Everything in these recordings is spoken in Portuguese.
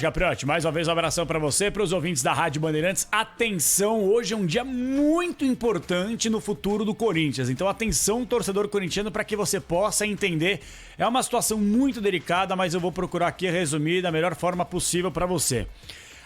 Capriotti, mais uma vez um abração para você, para os ouvintes da Rádio Bandeirantes. Atenção, hoje é um dia muito importante no futuro do Corinthians. Então atenção, torcedor corintiano, para que você possa entender. É uma situação muito delicada, mas eu vou procurar aqui resumir da melhor forma possível para você.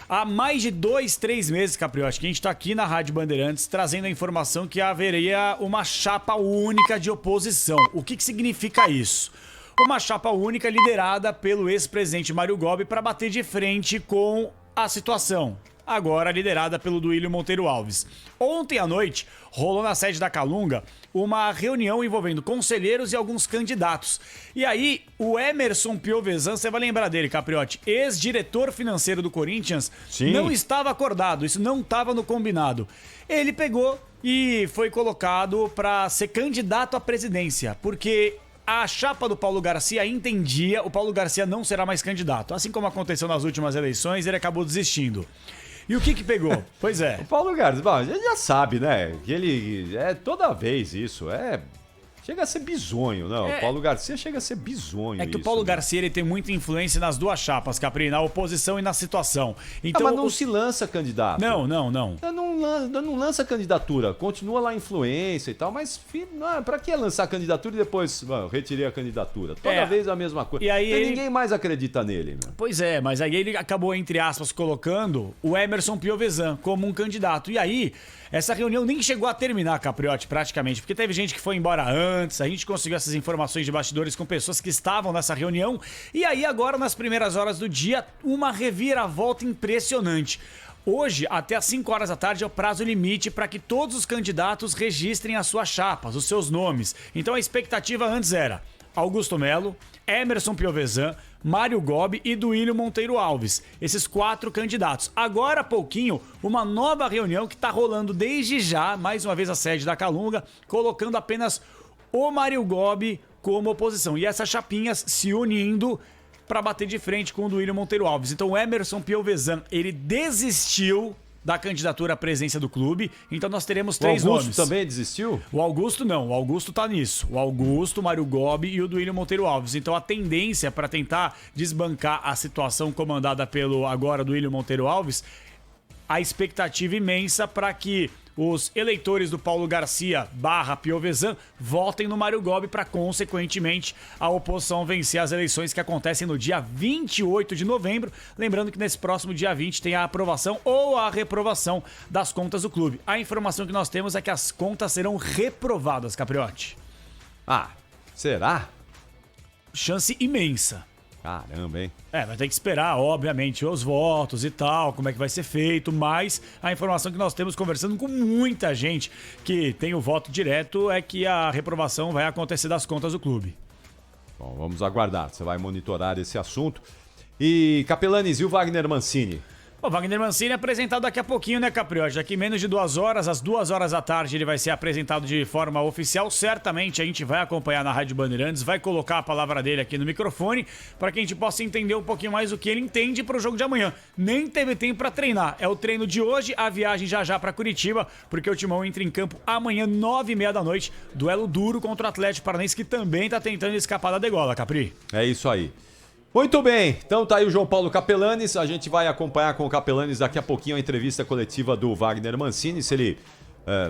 Há mais de 2, 3 meses, Capriotti, que a gente está aqui na Rádio Bandeirantes trazendo a informação que haveria uma chapa única de oposição. O que significa isso? Uma chapa única liderada pelo ex-presidente Mário Gobi para bater de frente com a situação. Agora liderada pelo Duílio Monteiro Alves. Ontem à noite, rolou na sede da Calunga uma reunião envolvendo conselheiros e alguns candidatos. E aí, o Emerson Piovesan, você vai lembrar dele, Capriotti, ex-diretor financeiro do Corinthians, Sim. Não estava acordado, isso não estava no combinado. Ele pegou e foi colocado para ser candidato à presidência, porque a chapa do Paulo Garcia entendia, o Paulo Garcia não será mais candidato. Assim como aconteceu nas últimas eleições, ele acabou desistindo. E o que pegou? Pois é. O Paulo Garcia, bom, a gente já sabe, né? Que ele é toda vez isso, chega a ser bizonho, não. O Paulo Garcia chega a ser bizonho. É que o Paulo Garcia ele tem muita influência nas duas chapas, Capri, na oposição e na situação. Então, mas não se lança candidato. Não. Não lança candidatura, continua lá a influência e tal, mas pra que lançar candidatura e depois retirei a candidatura? Toda vez a mesma coisa. E aí ninguém mais acredita nele. Meu. Pois é, mas aí ele acabou, entre aspas, colocando o Emerson Piovesan como um candidato. E aí, essa reunião nem chegou a terminar, Capriotti, praticamente, porque teve gente que foi embora antes, a gente conseguiu essas informações de bastidores com pessoas que estavam nessa reunião, e aí agora, nas primeiras horas do dia, uma reviravolta impressionante. Hoje, até às 5 horas da tarde, é o prazo limite para que todos os candidatos registrem as suas chapas, os seus nomes. Então a expectativa antes era Augusto Melo, Emerson Piovesan, Mário Gobi e Duílio Monteiro Alves. Esses 4 candidatos. Agora há pouquinho, uma nova reunião que está rolando desde já, mais uma vez a sede da Calunga, colocando apenas o Mário Gobi como oposição. E essas chapinhas se unindo para bater de frente com o Duílio Monteiro Alves. Então o Emerson Piovesan, ele desistiu da candidatura à presidência do clube, então nós teremos 3 nomes. O Augusto também desistiu? O Augusto não, o Augusto tá nisso. O Augusto, o Mário Gobi e o Duílio Monteiro Alves. Então a tendência para tentar desbancar a situação comandada pelo agora Duílio Monteiro Alves, a expectativa imensa para que os eleitores do Paulo Garcia / Piovesan votem no Mário Gobi para, consequentemente, a oposição vencer as eleições que acontecem no dia 28 de novembro. Lembrando que nesse próximo dia 20 tem a aprovação ou a reprovação das contas do clube. A informação que nós temos é que as contas serão reprovadas, Capriotti. Será? Chance imensa. Caramba, hein? Vai ter que esperar, obviamente, os votos e tal, como é que vai ser feito, mas a informação que nós temos conversando com muita gente que tem o voto direto é que a reprovação vai acontecer das contas do clube. Bom, vamos aguardar, você vai monitorar esse assunto. E Capelanes, e o Wagner Mancini? O Wagner Mancini é apresentado daqui a pouquinho, né, Capriotti? Daqui menos de 2 horas, às 2 horas da tarde, ele vai ser apresentado de forma oficial. Certamente a gente vai acompanhar na Rádio Bandeirantes, vai colocar a palavra dele aqui no microfone para que a gente possa entender um pouquinho mais o que ele entende para o jogo de amanhã. Nem teve tempo para treinar. É o treino de hoje, a viagem já para Curitiba, porque o Timão entra em campo amanhã, 9h30 da noite. Duelo duro contra o Atlético Paranaense, que também está tentando escapar da degola, Capri. É isso aí. Muito bem, então tá aí o João Paulo Capelanes, a gente vai acompanhar com o Capelanes daqui a pouquinho a entrevista coletiva do Wagner Mancini, se ele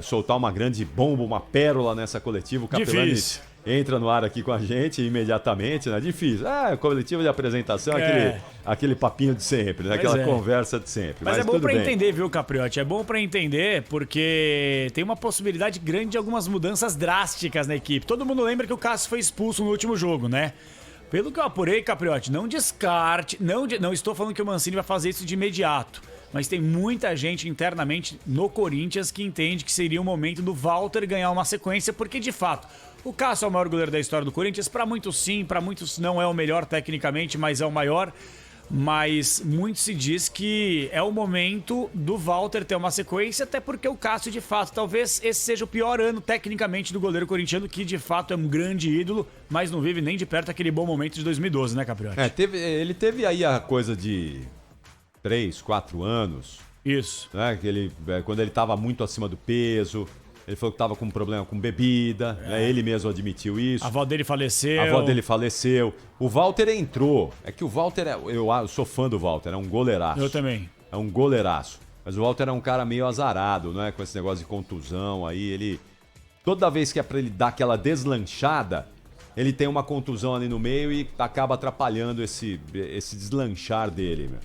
soltar uma grande bomba, uma pérola nessa coletiva, o Capelanes entra no ar aqui com a gente imediatamente, né? Difícil, coletiva de apresentação, aquele papinho de sempre, né? Aquela conversa de sempre. Mas é bom pra entender, viu, Capriotti? É bom pra entender porque tem uma possibilidade grande de algumas mudanças drásticas na equipe. Todo mundo lembra que o Cássio foi expulso no último jogo, né? Pelo que eu apurei, Capriotti, não descarte, não estou falando que o Mancini vai fazer isso de imediato, mas tem muita gente internamente no Corinthians que entende que seria o momento do Walter ganhar uma sequência, porque de fato, o Cássio é o maior goleiro da história do Corinthians, para muitos sim, para muitos não é o melhor tecnicamente, mas é o maior. Mas muito se diz que é o momento do Walter ter uma sequência, até porque o Cássio, de fato, talvez esse seja o pior ano tecnicamente do goleiro corintiano, que de fato é um grande ídolo, mas não vive nem de perto aquele bom momento de 2012, né, Capriotti? Ele teve aí a coisa de 3, 4 anos. Isso. Né, quando ele estava muito acima do peso, Ele falou que tava com um problema com bebida, né? Ele mesmo admitiu isso. A avó dele faleceu. A avó dele faleceu. O Walter entrou. É que o Walter, eu sou fã do Walter, é um goleiraço. Eu também. É um goleiraço. Mas o Walter é um cara meio azarado, né? Com esse negócio de contusão aí, ele... Toda vez que é pra ele dar aquela deslanchada, ele tem uma contusão ali no meio e acaba atrapalhando esse deslanchar dele, meu.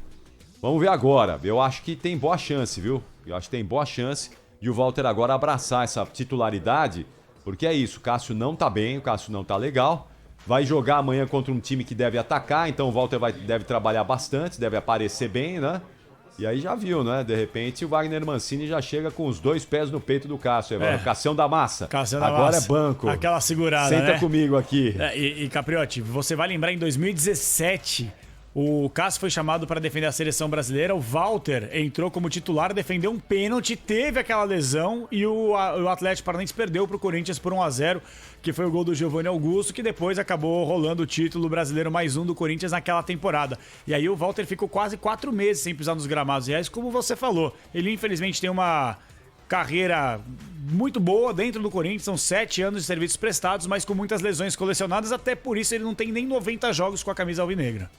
Vamos ver agora. Eu acho que tem boa chance, viu? Eu acho que tem boa chance de o Walter agora abraçar essa titularidade, porque é isso, o Cássio não tá bem, o Cássio não tá legal, vai jogar amanhã contra um time que deve atacar, então o Walter deve trabalhar bastante, deve aparecer bem, né? E aí já viu, né? De repente o Wagner Mancini já chega com os 2 pés no peito do Cássio. Cassião da Massa. Cassião da agora Massa. É banco. Aquela segurada, Senta né? comigo aqui. E Capriotti, você vai lembrar em 2017... O Cássio foi chamado para defender a seleção brasileira, o Walter entrou como titular, defendeu um pênalti, teve aquela lesão e o Atlético Paranaense perdeu para o Corinthians por 1-0, que foi o gol do Giovanni Augusto, que depois acabou rolando o título brasileiro mais um do Corinthians naquela temporada. E aí o Walter ficou quase 4 meses sem pisar nos gramados reais, como você falou. Ele infelizmente tem uma carreira muito boa dentro do Corinthians, são 7 anos de serviços prestados, mas com muitas lesões colecionadas, até por isso ele não tem nem 90 jogos com a camisa alvinegra.